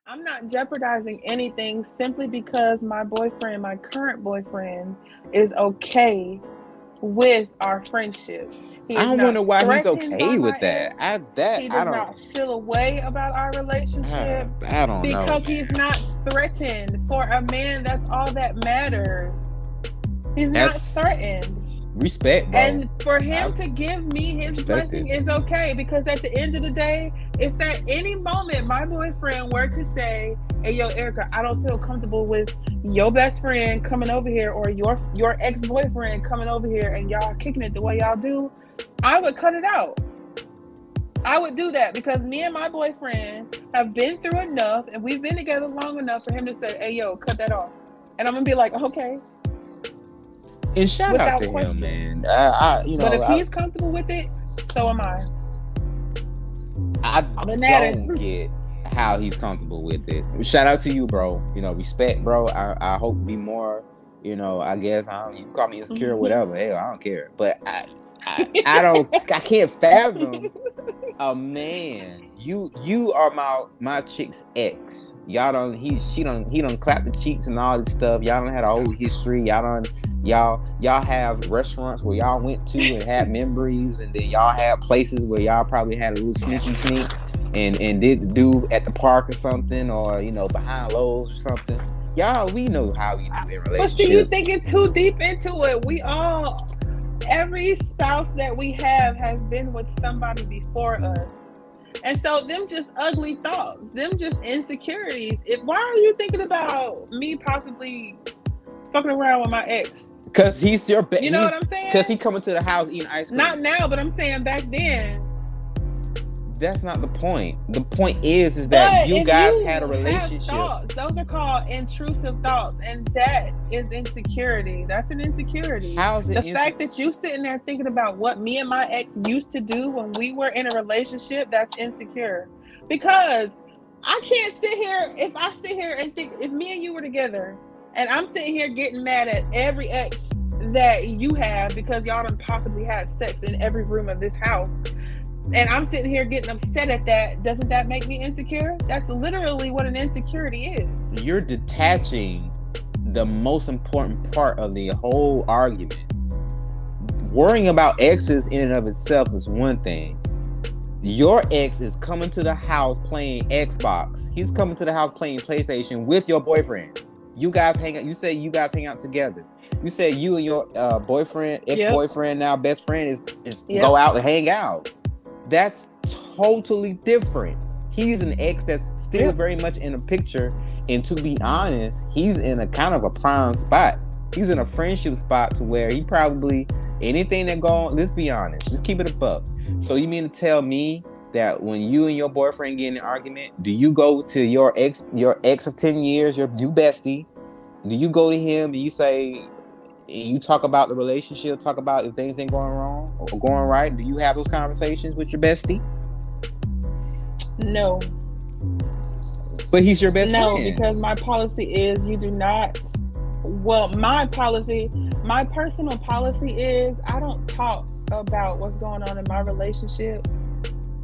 I'm not jeopardizing anything simply because my boyfriend, my current boyfriend, is okay with our friendship. He I is don't not wonder why he's threatened by okay my with that. ex. He I does don't not feel a way about our relationship I don't know, because he's man. not threatened. For a man, that's all that matters. He's not That's threatened. respect, bro. And for I him to give me his respect blessing it. is okay, because at the end of the day, if at any moment my boyfriend were to say, "Hey, yo, Erica, I don't feel comfortable with your best friend coming over here, or your ex boyfriend coming over here, and y'all kicking it the way y'all do," I would cut it out. I would do that because me and my boyfriend have been through enough, and we've been together long enough for him to say, "Hey, yo, cut that off," and I'm gonna be like, "Okay," And shout out without to him, question. man. But if he's comfortable with it, so am I. I But that is don't get how he's comfortable with it. Shout out to you, bro. Respect, bro. I hope to be more. I guess you can call me insecure, or whatever. Hell, I don't care. But I don't. I can't fathom a man. You are my chick's ex. Y'all don't. He don't clap the cheeks and all this stuff. Y'all don't had a whole history. Y'all have restaurants where y'all went to and had memories, and then y'all had places where y'all probably had a little sneak and did the do at the park or something, or behind Lowe's or something. Y'all, we know how we do in But see, you relationships. thinking too deep into it. Every spouse that we have has been with somebody before us. And so them just ugly thoughts, them just insecurities. Why are you thinking about me possibly fucking around with my ex? Cause he's your You know what he's I'm cause saying? he coming to the house eating ice Not cream. now, but I'm saying back then. That's not the point. The point is that But you if guys had a you have relationship. thoughts, those are called intrusive thoughts, and that is insecurity. That's an insecurity. How's it The fact that you sitting there thinking about what me and my ex used to do when we were in a relationship, that's insecure. Because I can't sit here, if I sit here and think, if me and you were together and I'm sitting here getting mad at every ex that you have because y'all done possibly had sex in every room of this house, and I'm sitting here getting upset at that, doesn't that make me insecure? That's literally what an insecurity is. you're detaching the most important part of the whole argument. Worrying about exes in and of itself is one thing. Your ex is coming to the house playing Xbox. He's coming to the house playing PlayStation with your boyfriend. You guys hang out. You say you guys hang out together. You say you and your boyfriend, Yep. ex-boyfriend, now best friend is go Yep. out and hang out. That's totally different. He's an ex that's still Yep. very much in the picture. And to be honest, he's in a kind of a prime spot. He's in a friendship spot to where he probably anything that go on. Let's be honest. Just keep it a buck. So you mean to tell me that when you and your boyfriend get in an argument, do you go to your ex of 10 years, your new bestie? Do you go to him and you say, you talk about the relationship, talk about if things ain't going wrong or going right? Do you have those conversations with your bestie? No. But he's your best No, friend. because my policy is you do not. Well, my personal policy is I don't talk about what's going on in my relationship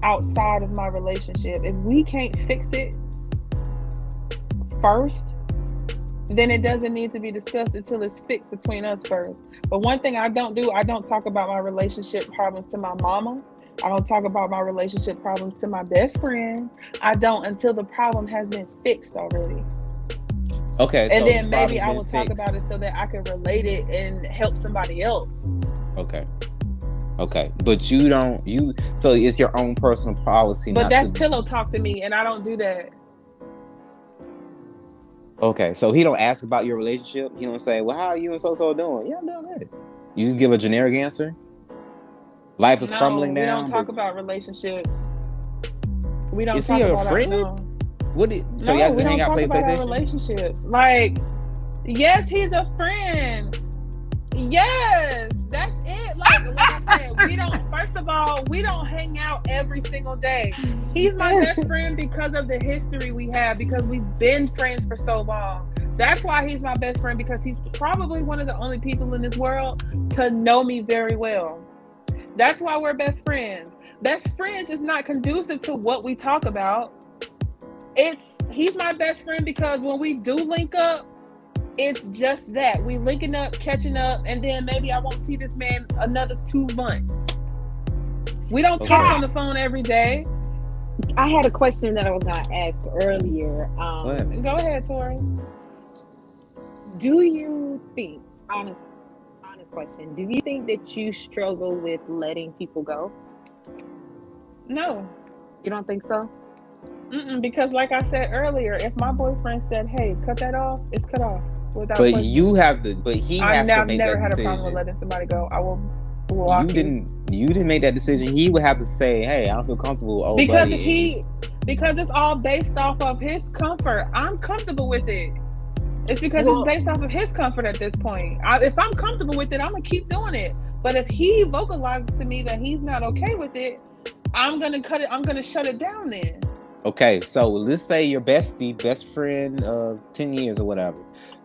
outside of my relationship. If we can't fix it first, then it doesn't need to be discussed until it's fixed between us first. But one thing I don't do, I don't talk about my relationship problems to my mama. I don't talk about my relationship problems to my best friend. I don't until the problem has been fixed already. Okay, And so the then maybe problem's I been will talk fixed. about it so that I can relate it and help somebody else. Okay. Okay. But you don't so it's your own personal policy But not that's to. pillow talk to me, and I don't do that. Okay, so he don't ask about your relationship. He don't say, "Well, how are you and so doing?" Yeah, I'm doing good. You just give a generic answer. Life is No, crumbling we don't down, but talk about relationships. We don't is he talk a about our friend? no. So y'all No, just we hang don't out, talk play about our PlayStation? relationships. Like, yes, he's a friend. Yes, that's it. Like I said, we don't. First of all, we don't hang out every single day. He's my best friend because of the history we have. Because we've been friends for so long. That's why he's my best friend. Because he's probably one of the only people in this world to know me very well. That's why we're best friends. Best friends is not conducive to what we talk about. It's He's my best friend because when we do link up, it's just that we linking up, catching up, and then maybe I won't see this man another 2 months. We don't talk on the phone every day. I had a question that I was going to ask earlier. Go ahead, Tori. Do you think, honest question, do you think that you struggle with letting people go? No. You don't think so? Because like I said earlier, if my boyfriend said, "Hey, cut that off," it's cut off. But question. You have to. But he has to make that decision. I've never had a problem with letting somebody go. I will block you. You didn't make that decision. He would have to say, "Hey, I don't feel comfortable." Because because it's all based off of his comfort. I'm comfortable with it. It's because it's based off of his comfort at this point. If I'm comfortable with it, I'm gonna keep doing it. But if he vocalizes to me that he's not okay with it, I'm gonna cut it. I'm gonna shut it down then. Okay, so let's say your best friend of 10 years or whatever.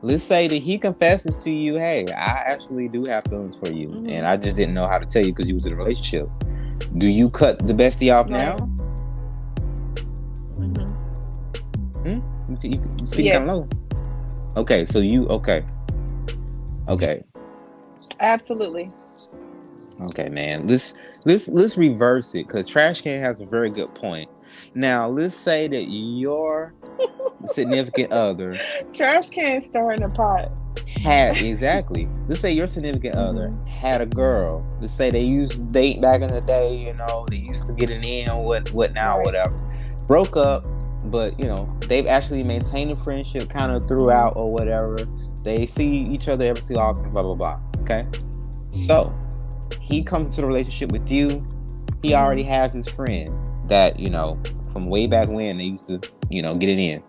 Let's say that he confesses to you, "Hey, I actually do have feelings for you, and I just didn't know how to tell you because you was in a relationship." Do you cut the bestie off now? You speak kind of low. Okay, so okay. Absolutely. Okay, man. Let's reverse it because Trash Can has a very good point. Now, let's say that your significant other... Trash Can stirring the pot. Exactly. Let's say your significant other had a girl. Let's say they used to date back in the day, they used to get it in, what now, whatever. Broke up, but, they've actually maintained a friendship kind of throughout or whatever. They see each other every so often, blah, blah, blah. Okay? So, he comes into the relationship with you. He already has his friend that, from way back when they used to, get it in.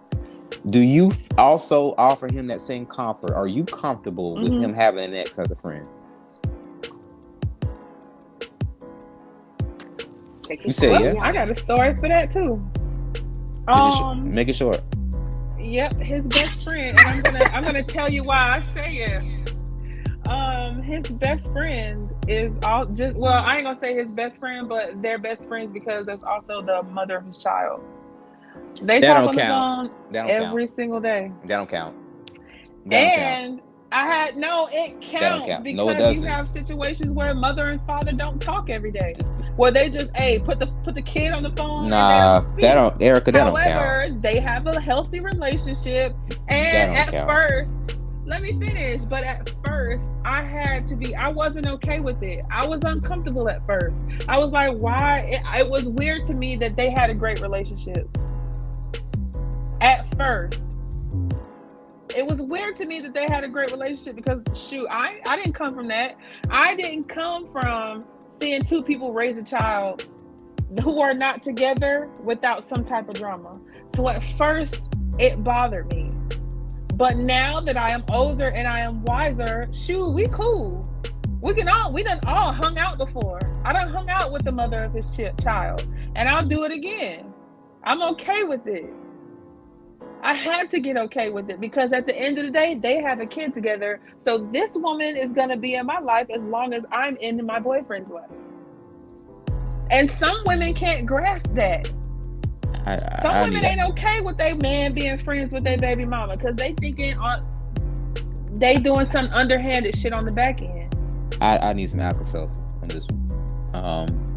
Do you also offer him that same comfort? Are you comfortable with him having an ex as a friend? You said yeah? I got a story for that too. Make it short. Yep, his best friend, and I'm gonna tell you why I say it. His best friend is I ain't gonna say his best friend, but they're best friends because that's also the mother of his child. They talk on the phone every single day. That don't count. It counts because you have situations where mother and father don't talk every day. Where they just put the kid on the phone. Nah, that don't count. However, they have a healthy relationship, and at first, let me finish. But at first, I wasn't okay with it. I was uncomfortable at first. I was like, why? It was weird to me that they had a great relationship. At first, it was weird to me that they had a great relationship because I didn't come from that. I didn't come from seeing two people raise a child who are not together without some type of drama. So at first, it bothered me. But now that I am older and I am wiser, we cool. We done all hung out before. I done hung out with the mother of his child, and I'll do it again. I'm okay with it. I had to get okay with it because at the end of the day, they have a kid together. So this woman is going to be in my life as long as I'm in my boyfriend's life. And some women can't grasp that. Some women ain't okay with their man being friends with their baby mama because they thinking they doing some underhanded shit on the back end. I need some Alka-Seltzer on this one.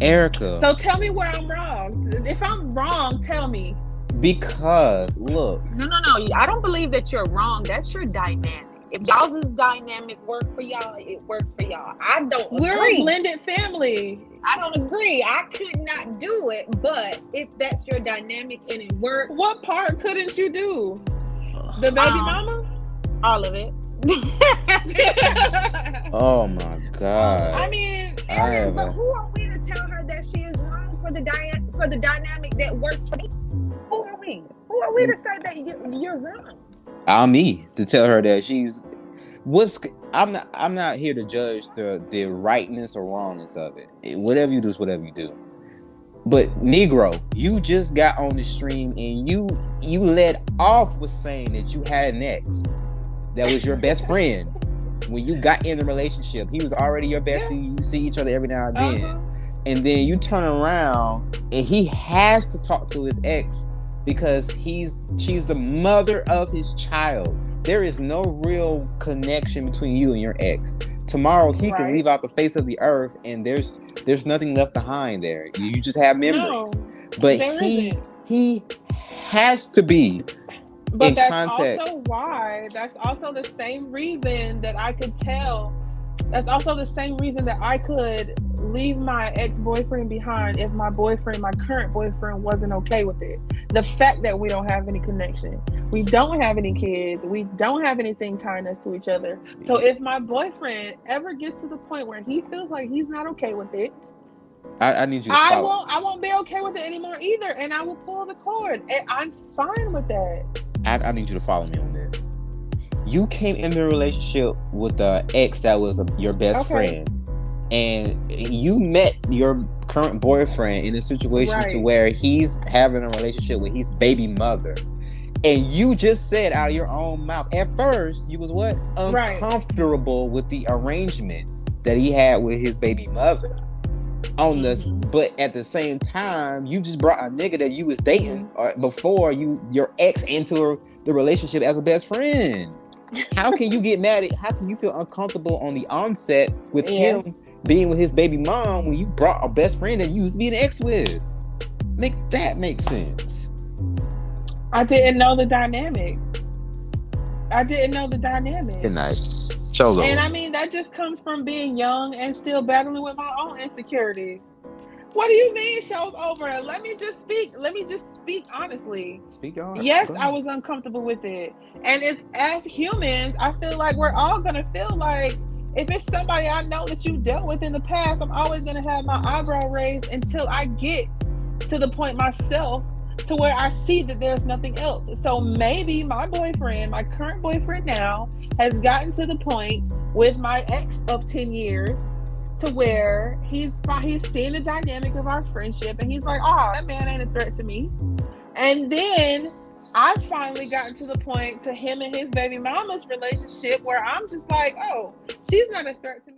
Erica. So tell me where I'm wrong. If I'm wrong, tell me. Because, look. No. I don't believe that you're wrong. That's your dynamic. If y'all's dynamic work for y'all, it works for y'all. I don't agree. We're a blended family. I don't agree. I could not do it, but if that's your dynamic and it works. What part couldn't you do? The baby mama? All of it. Oh my God. I mean, but who are we to tell her that she is wrong for the dynamic that works for me? Who are we? Who are we to say that you're wrong? I'm me to tell her that she's I'm not here to judge the rightness or wrongness of it. Whatever you do is whatever you do. But Negro, you just got on the stream and you led off with saying that you had an ex that was your best friend when you got in the relationship. He was already your bestie. You see each other every now and then. and then you turn around and he has to talk to his ex because she's the mother of his child. There is no real connection between you and your ex. Tomorrow he can leave out the face of the earth and there's nothing left behind there. You just have memories. No, but he has to be but in that's contact. Also why that's also the same reason that I could tell. That's also the same reason that I could leave my ex-boyfriend behind if my current boyfriend wasn't okay with it. The fact that we don't have any connection. We don't have any kids. We don't have anything tying us to each other. So if my boyfriend ever gets to the point where he feels like he's not okay with it, I need you to follow. I won't be okay with it anymore either. And I will pull the cord. And I'm fine with that. I need you to follow me on this. You came into a relationship with the ex that was your best friend, and you met your current boyfriend in a situation to where he's having a relationship with his baby mother, and you just said out of your own mouth at first you was what uncomfortable with the arrangement that he had with his baby mother on this, but at the same time you just brought a nigga that you was dating before your ex into the relationship as a best friend. How can you get mad at? How can you feel uncomfortable on the onset with him being with his baby mom when you brought a best friend that you used to be an ex with? Make sense. I didn't know the dynamic. Good night. Show's over. And I mean that just comes from being young and still battling with my own insecurities. What do you mean show's over? Let me just speak honestly. Speak on. Yes, I was uncomfortable with it. And it's, as humans, I feel like we're all going to feel like if it's somebody I know that you dealt with in the past, I'm always going to have my eyebrow raised until I get to the point myself to where I see that there's nothing else. So maybe my current boyfriend now, has gotten to the point with my ex of 10 years to where he's seeing the dynamic of our friendship and he's like, oh, that man ain't a threat to me. And then I finally gotten to the point to him and his baby mama's relationship where I'm just like, oh, she's not a threat to me.